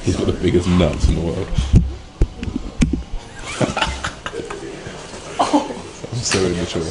He's got the biggest nuts in the world. I'm so immature.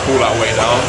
Pull that weight down.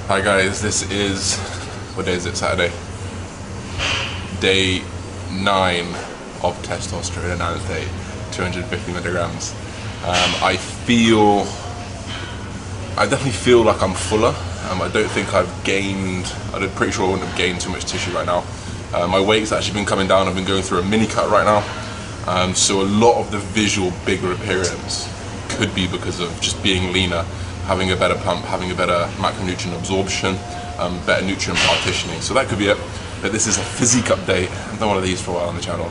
Hi guys, this is, what day is it, Saturday? Day 9 of testosterone enhanced day, 250 milligrams. I definitely feel like I'm fuller. I don't think I've gained, I'm pretty sure I wouldn't have gained too much tissue right now. My weight's actually been coming down. I've been going through a mini cut right now. So a lot of the visual bigger appearance could be because of just being leaner, having a better pump, having a better macronutrient absorption, better nutrient partitioning. So that could be it. But this is a physique update. I've done one of these for a while on the channel.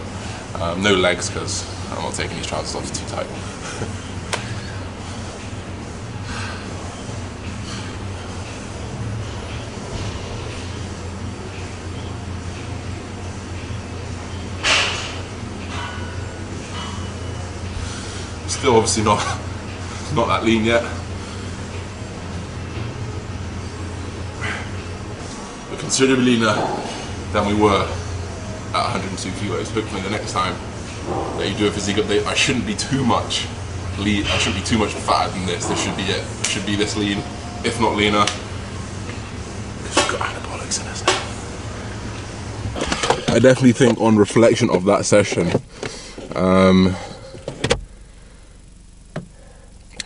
No legs because I'm not taking these trousers off, it's too tight. Still obviously not that lean yet. But considerably leaner than we were at 102 kilos. Hopefully the next time that you do a physique update, I shouldn't be too much lean. I shouldn't be too much fatter than this. This should be it. It should be this lean, if not leaner. Because we've got anabolics in us now. I definitely think on reflection of that session,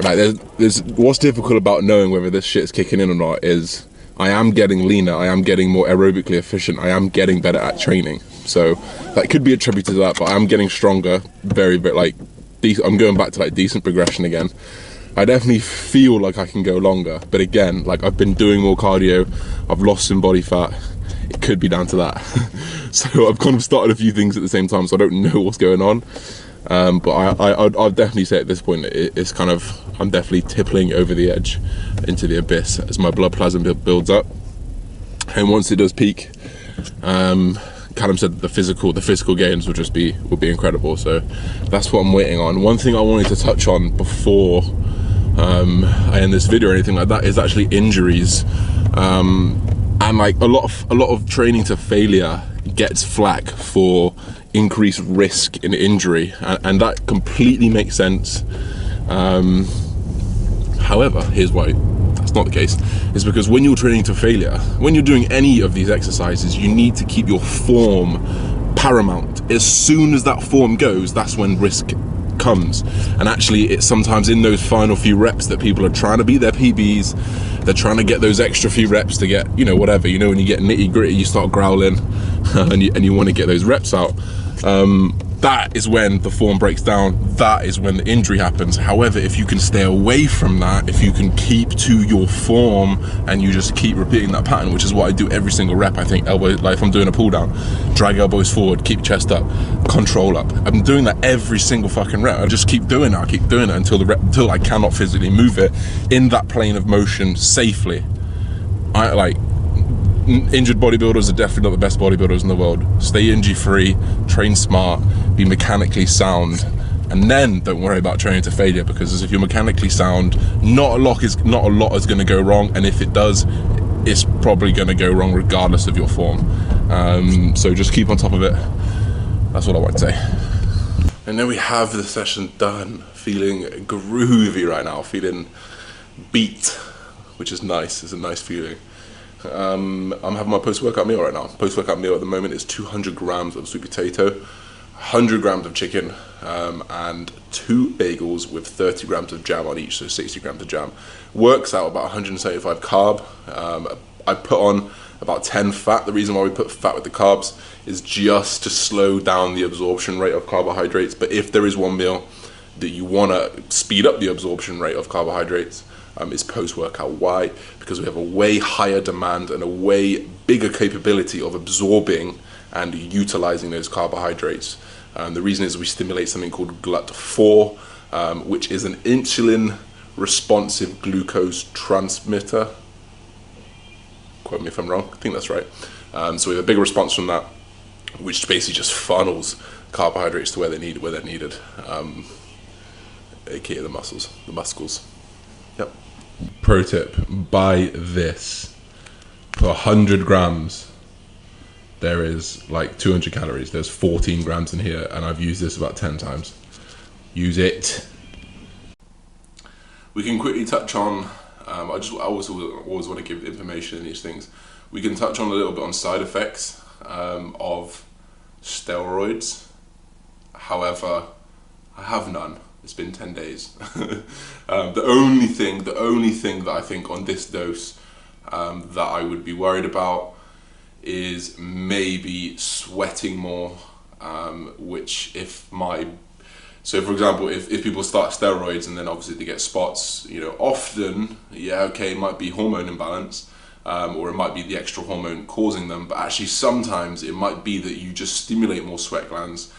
like there's what's difficult about knowing whether this shit's kicking in or not is I am getting leaner, I am getting more aerobically efficient, I am getting better at training. So that could be attributed to that, but I'm getting stronger, very, like, I'm going back to like decent progression again. I definitely feel like I can go longer, but again, like, I've been doing more cardio, I've lost some body fat. It could be down to that. So I've kind of started a few things at the same time, so I don't know what's going on. But I'll definitely say at this point, it's kind of, I'm definitely tippling over the edge into the abyss as my blood plasma builds up. And once it does peak, Callum said the physical gains will be incredible. So that's what I'm waiting on. One thing I wanted to touch on before I end this video or anything like that is actually injuries. And like a lot of training to failure gets flack for increased risk in injury, and that completely makes sense. However, here's why that's not the case. Is because when you're training to failure, when you're doing any of these exercises, you need to keep your form paramount. As soon as that form goes, that's when risk comes. And actually, it's sometimes in those final few reps that people are trying to beat their PBs. They're trying to get those extra few reps to get, you know, whatever. You know, when you get nitty gritty, you start growling, and you want to get those reps out. That is when the form breaks down. That is when the injury happens. However, if you can stay away from that, if you can keep to your form and you just keep repeating that pattern, which is what I do every single rep. I think elbow, like if I'm doing a pull down, drag elbows forward, keep chest up, control up. I'm doing that every single fucking rep. I just keep doing it. I keep doing it until I cannot physically move it in that plane of motion safely. Injured bodybuilders are definitely not the best bodybuilders in the world. Stay injury free, train smart, be mechanically sound, and then don't worry about training to failure, because if you're mechanically sound, not a lot is going to go wrong, and if it does, it's probably going to go wrong regardless of your form. So just keep on top of it. That's what I want to say. And then we have the session done, feeling groovy right now, feeling beat, which is nice. It's a nice feeling. I'm having my post-workout meal right now. Post-workout meal at the moment is 200 grams of sweet potato, 100 grams of chicken, and 2 bagels with 30 grams of jam on each, so 60 grams of jam. Works out about 175 carb. I put on about 10 fat. The reason why we put fat with the carbs is just to slow down the absorption rate of carbohydrates. But if there is one meal that you want to speed up the absorption rate of carbohydrates, is post-workout. Why? Because we have a way higher demand and a way bigger capability of absorbing and utilizing those carbohydrates. The reason is we stimulate something called GLUT4, which is an insulin responsive glucose transmitter. Quote me if I'm wrong, I think that's right. So we have a big response from that, which basically just funnels carbohydrates to where they're needed, aka the muscles. Yep. Pro tip, buy this. For 100 grams, there is like 200 calories. There's 14 grams in here, and I've used this about 10 times. Use it. We can quickly touch on, I always want to give information in these things. We can touch on a little bit on side effects of steroids. However, I have none. It's been 10 days. The only thing that I think on this dose that I would be worried about is maybe sweating more, so for example, if people start steroids and then obviously they get spots, you know, often, yeah, okay, it might be hormone imbalance, or it might be the extra hormone causing them, but actually sometimes it might be that you just stimulate more sweat glands.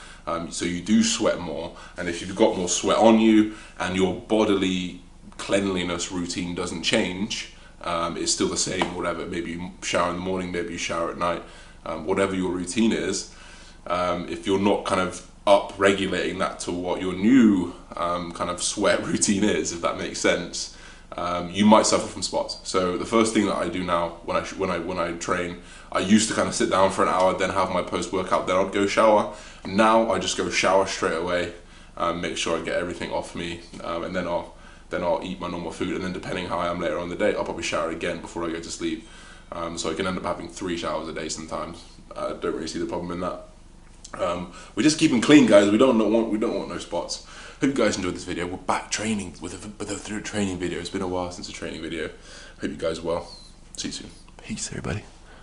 So you do sweat more, and if you've got more sweat on you and your bodily cleanliness routine doesn't change, it's still the same, whatever, maybe you shower in the morning, maybe you shower at night, whatever your routine is, if you're not kind of up regulating that to what your new kind of sweat routine is, if that makes sense, you might suffer from spots. So the first thing that I do now when I train, I used to kind of sit down for an hour, then have my post-workout, then I'd go shower. Now I just go shower straight away, make sure I get everything off me, and then I'll eat my normal food, and then depending how I am later on in the day, I'll probably shower again before I go to sleep. So I can end up having 3 showers a day sometimes. Don't really see the problem in that. We're just keeping clean, guys. We don't want no spots. Hope you guys enjoyed this video. We're back training with a training video. It's been a while since a training video. Hope you guys are well. See you soon. Peace, everybody.